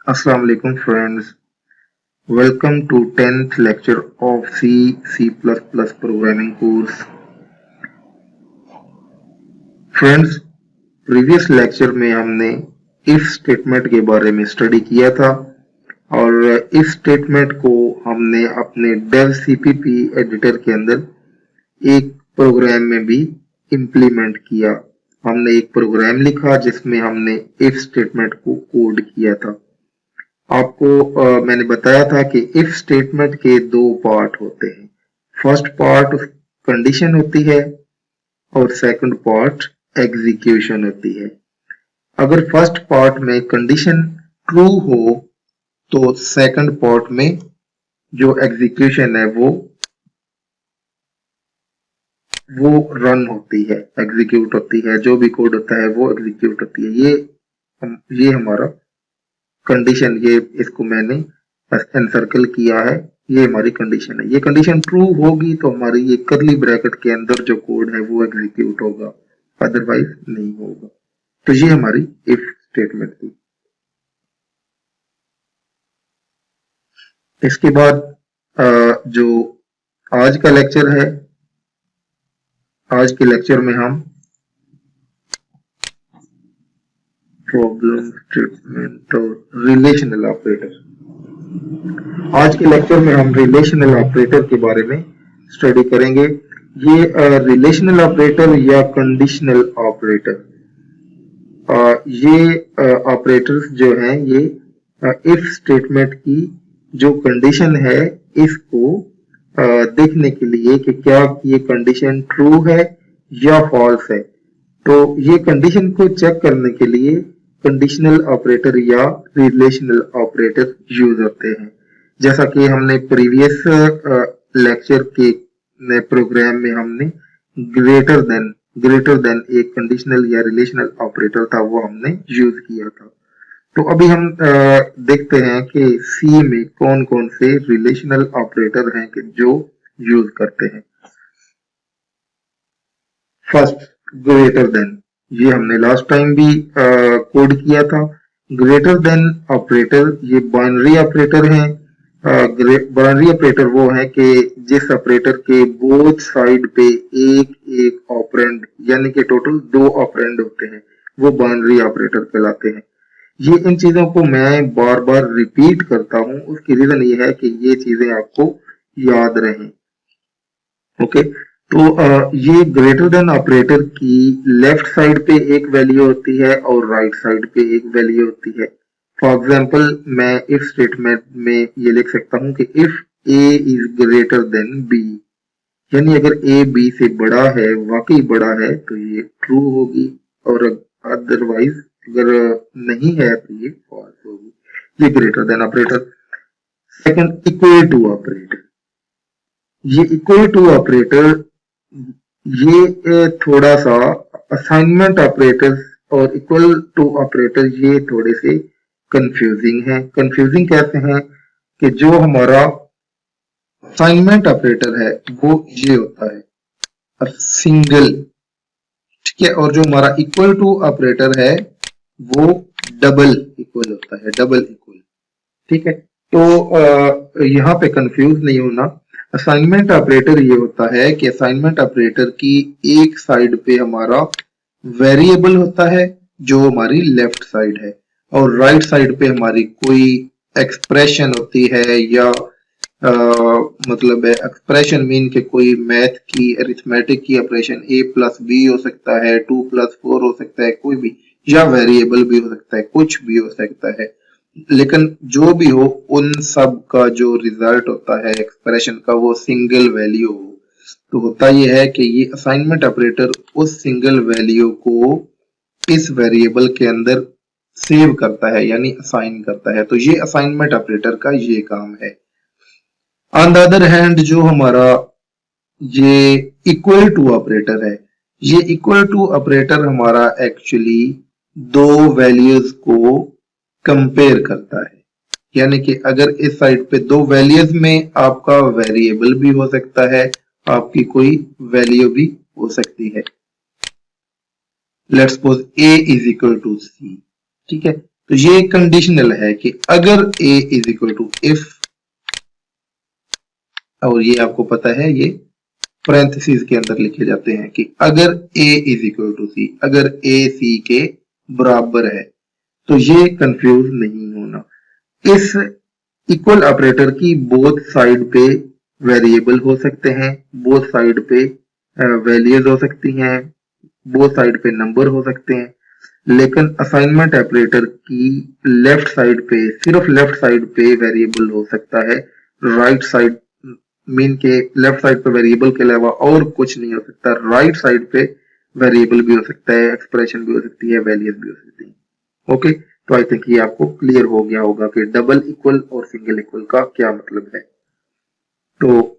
Assalamu alaikum friends. Welcome to 10th lecture of C++ programming course. Friends, previous lecture में हमने if statement के बारे में study किया था और if statement को हमने अपने dev cpp एडिटर के अंदर एक प्रोग्राम में भी इम्प्लीमेंट किया। हमने एक प्रोग्राम लिखा जिसमें हमने if स्टेटमेंट को कोड किया था। आपको मैंने बताया था कि इफ स्टेटमेंट के दो पार्ट होते हैं। फर्स्ट पार्ट कंडीशन होती है और सेकंड पार्ट एग्जीक्यूशन होती है। अगर फर्स्ट पार्ट में कंडीशन ट्रू हो तो सेकंड पार्ट में जो एग्जीक्यूशन है वो रन होती है, एग्जीक्यूट होती है। जो भी कोड होता है वो एग्जीक्यूट होती है। ये हमारा कंडीशन, ये इसको मैंने एनसर्कल किया है, ये हमारी कंडीशन है। ये कंडीशन ट्रू होगी तो हमारी ये कर्ली ब्रैकेट के अंदर जो कोड है वो एग्जीक्यूट होगा, अदरवाइज नहीं होगा। तो ये हमारी इफ स्टेटमेंट थी। इसके बाद जो आज का लेक्चर है, आज के लेक्चर में हम प्रॉब्लम स्टेटमेंट और रिलेशनल ऑपरेटर, आज के लेक्चर में हम रिलेशनल ऑपरेटर के बारे में स्टडी करेंगे। ये रिलेशनल ऑपरेटर या कंडीशनल ऑपरेटर, ये ऑपरेटर्स जो हैं ये इफ स्टेटमेंट की जो कंडीशन है इसको देखने के लिए कि क्या ये कंडीशन ट्रू है या फॉल्स है, तो ये कंडीशन को चेक करने के लिए कंडीशनल ऑपरेटर या रिलेशनल ऑपरेटर यूज होते हैं। जैसा कि हमने प्रीवियस लेक्चर के प्रोग्राम में हमने ग्रेटर देन एक कंडीशनल या रिलेशनल ऑपरेटर था, वो हमने यूज किया था। तो अभी हम देखते हैं कि सी में कौन कौन से रिलेशनल ऑपरेटर हैं कि जो यूज करते हैं। फर्स्ट, ग्रेटर देन, ये हमने लास्ट टाइम भी कोड किया था। ग्रेटर देन ऑपरेटर ये बाइनरी ऑपरेटर हैं। बाइनरी ऑपरेटर वो है कि जिस ऑपरेटर के बोथ साइड पे एक एक ऑपरेंड यानी कि टोटल 2 ऑपरेंड होते हैं, वो बाइनरी ऑपरेटर कहलाते हैं। ये इन चीजों को मैं बार बार रिपीट करता हूं, उसकी रीजन ये है कि ये चीजें आपको याद रहें। ओके, तो ये ग्रेटर देन ऑपरेटर की लेफ्ट साइड पे एक वैल्यू होती है और राइट साइड पे एक वैल्यू होती है। फॉर एग्जांपल मैं इफ स्टेटमेंट में ये लिख सकता हूं कि if a is greater than b, यानी अगर a b से बड़ा है, वाकई बड़ा है, तो ये ट्रू होगी और अदरवाइज अगर नहीं है तो ये फॉल्स होगी। ये greater than operator. Second, equal to operator. ये इक्वल टू ऑपरेटर ये थोड़ा सा असाइनमेंट ऑपरेटर और इक्वल टू ऑपरेटर ये थोड़े से कंफ्यूजिंग है। कंफ्यूजिंग कहते हैं कि जो हमारा असाइनमेंट ऑपरेटर है वो ये होता है सिंगल, ठीक है, और जो हमारा इक्वल टू ऑपरेटर है वो डबल इक्वल होता है, डबल इक्वल, ठीक है। तो यहाँ पे कंफ्यूज नहीं होना। असाइनमेंट ऑपरेटर ये होता है कि असाइनमेंट ऑपरेटर की एक साइड पे हमारा वेरिएबल होता है जो हमारी लेफ्ट साइड है, और राइट साइड पे हमारी कोई एक्सप्रेशन होती है या मतलब एक्सप्रेशन मीन के कोई मैथ की, अरिथमेटिक की ऑपरेशन a प्लस बी हो सकता है, 2 प्लस 4 हो सकता है, कोई भी, या वेरिएबल भी हो सकता है, कुछ भी हो सकता है। लेकिन जो भी हो उन सब का जो रिजल्ट होता है एक्सप्रेशन का वो सिंगल वैल्यू हो। तो होता ये है कि ये असाइनमेंट ऑपरेटर उस सिंगल वैल्यू को इस वेरिएबल के अंदर सेव करता है यानी असाइन करता है। तो ये असाइनमेंट ऑपरेटर का ये काम है। ऑन द अदर हैंड जो हमारा ये इक्वल टू ऑपरेटर है, ये इक्वल टू ऑपरेटर हमारा एक्चुअली दो वैल्यूज को कंपेयर करता है, यानी कि अगर इस साइड पे दो वैल्यूज में आपका वेरिएबल भी हो सकता है, आपकी कोई वैल्यू भी हो सकती है। Let's suppose a is equal to c, ठीक है। तो ये कंडीशनल है कि अगर a is equal to if, और ये आपको पता है ये पैरेंथेसिस के अंदर लिखे जाते हैं कि अगर a इज इक्वल टू सी, अगर a c के बराबर है, तो ये कंफ्यूज नहीं होना। इस इक्वल ऑपरेटर की बोथ साइड पे वेरिएबल हो सकते हैं, बोथ साइड पे वैल्यूज हो सकती हैं, बोथ साइड पे नंबर हो सकते हैं, लेकिन असाइनमेंट ऑपरेटर की लेफ्ट साइड पे, सिर्फ लेफ्ट साइड पे वेरिएबल हो सकता है, राइट साइड मीन के लेफ्ट साइड पे वेरिएबल के अलावा और कुछ नहीं हो सकता। राइट साइड पे वेरिएबल भी हो सकता है, एक्सप्रेशन भी हो सकती है, वैल्यूज भी हो सकती है। ओके, तो आई थिंक ये आपको क्लियर हो गया होगा कि डबल इक्वल और सिंगल इक्वल का क्या मतलब है। तो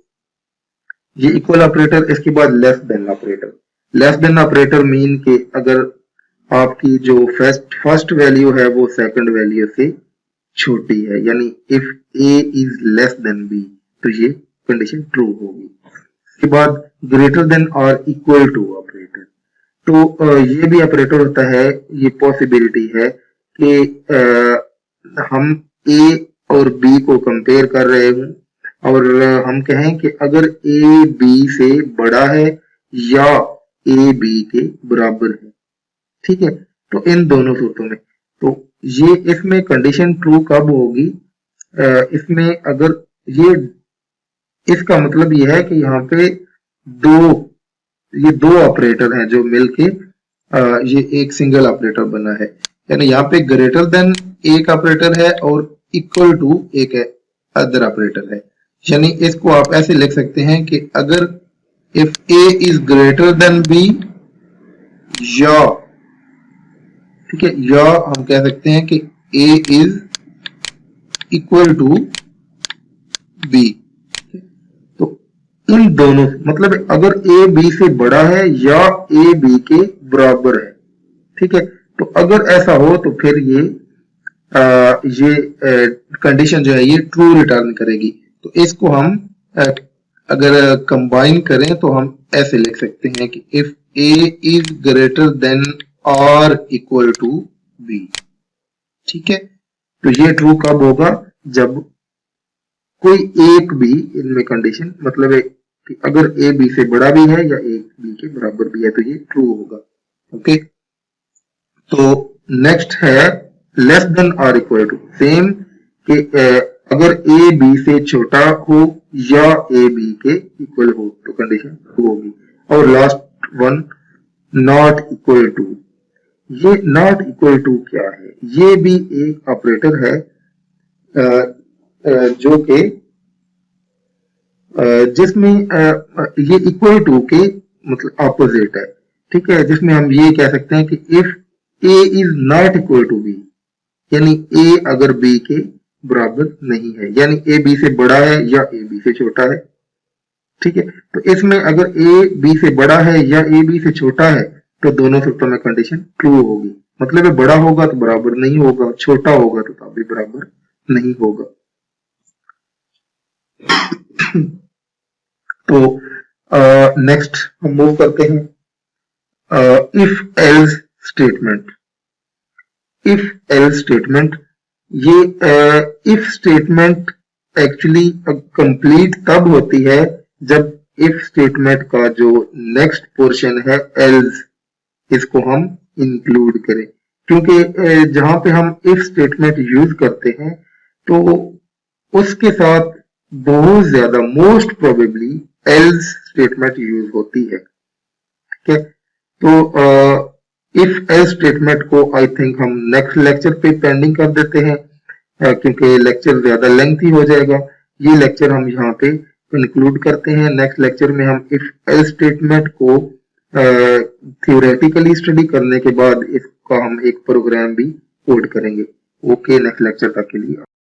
ये इक्वल ऑपरेटर, इसके बाद less than operator. Less than operator mean के अगर आपकी जो फर्स्ट वैल्यू है वो सेकंड वैल्यू से छोटी है, यानी if a is less than b, तो ये कंडीशन ट्रू होगी। इसके बाद ग्रेटर देन और इक्वल टू ऑपरेटर, तो ये भी ऑपरेटर होता है, ये पॉसिबिलिटी है कि हम a और b को कंपेयर कर रहे हूं और हम कहें कि अगर a b से बड़ा है या a b के बराबर है, ठीक है, तो इन दोनों सूरतों में, तो ये इसमें कंडीशन ट्रू कब होगी, इसमें अगर ये, इसका मतलब ये है कि यहाँ पे ये दो ऑपरेटर हैं जो मिलके ये एक सिंगल ऑपरेटर बना है, यानी यहाँ पे ग्रेटर देन एक ऑपरेटर है और इक्वल टू एक अदर ऑपरेटर है। यानी इसको आप ऐसे लिख सकते हैं कि अगर if a is greater than b, या ठीक है, या हम कह सकते हैं कि a is equal to b, तो इन दोनों मतलब अगर a b से बड़ा है या a b के बराबर है, ठीक है, तो अगर ऐसा हो तो फिर ये कंडीशन जो है ये ट्रू रिटर्न करेगी। तो इसको हम अगर कंबाइन करें तो हम ऐसे लिख सकते हैं कि if a is greater than और इक्वल टू b, ठीक है, तो ये ट्रू कब होगा, जब कोई एक भी इनमें कंडीशन मतलब है कि अगर a b से बड़ा भी है या a b के बराबर भी है, तो ये ट्रू होगा। ओके, तो नेक्स्ट है लेस देन और इक्वल टू, सेम कि अगर a b से छोटा हो या a b के इक्वल हो तो कंडीशन ट्रू होगी। और last one not equal to, ये नॉट इक्वल टू क्या है, ये भी एक ऑपरेटर है जो कि जिसमें ये इक्वल टू के मतलब ऑपोजिट है, ठीक है, जिसमें हम ये कह सकते हैं कि if a is not equal to b, यानी a अगर b के बराबर नहीं है, यानी a b से बड़ा है या a b से छोटा है, ठीक है, तो इसमें अगर a b से बड़ा है या a b से छोटा है तो दोनों सूरतों में कंडीशन ट्रू होगी। मतलब है बड़ा होगा तो बराबर नहीं होगा, छोटा होगा तो भी बराबर नहीं होगा। तो नेक्स्ट हम मूव करते हैं if else statement. If else statement, ये इफ स्टेटमेंट एक्चुअली कंप्लीट तब होती है जब इफ स्टेटमेंट का जो नेक्स्ट पोर्शन है एल्स, इसको हम इंक्लूड करें, क्योंकि जहां पे हम इफ स्टेटमेंट यूज करते हैं तो उसके साथ बहुत ज्यादा most probably else statement use होती है, ठीक है। तो इफ एल्स स्टेटमेंट को आई थिंक हम नेक्स्ट लेक्चर पे पेंडिंग कर देते हैं क्योंकि लेक्चर ज्यादा लेंथी हो जाएगा। ये लेक्चर हम यहाँ पे इंक्लूड करते हैं। नेक्स्ट लेक्चर में हम इफ एल्स स्टेटमेंट को थियोरेटिकली स्टडी करने के बाद इसका हम एक प्रोग्राम भी कोड करेंगे। ओके, नेक्स्ट लेक्चर तक के लिए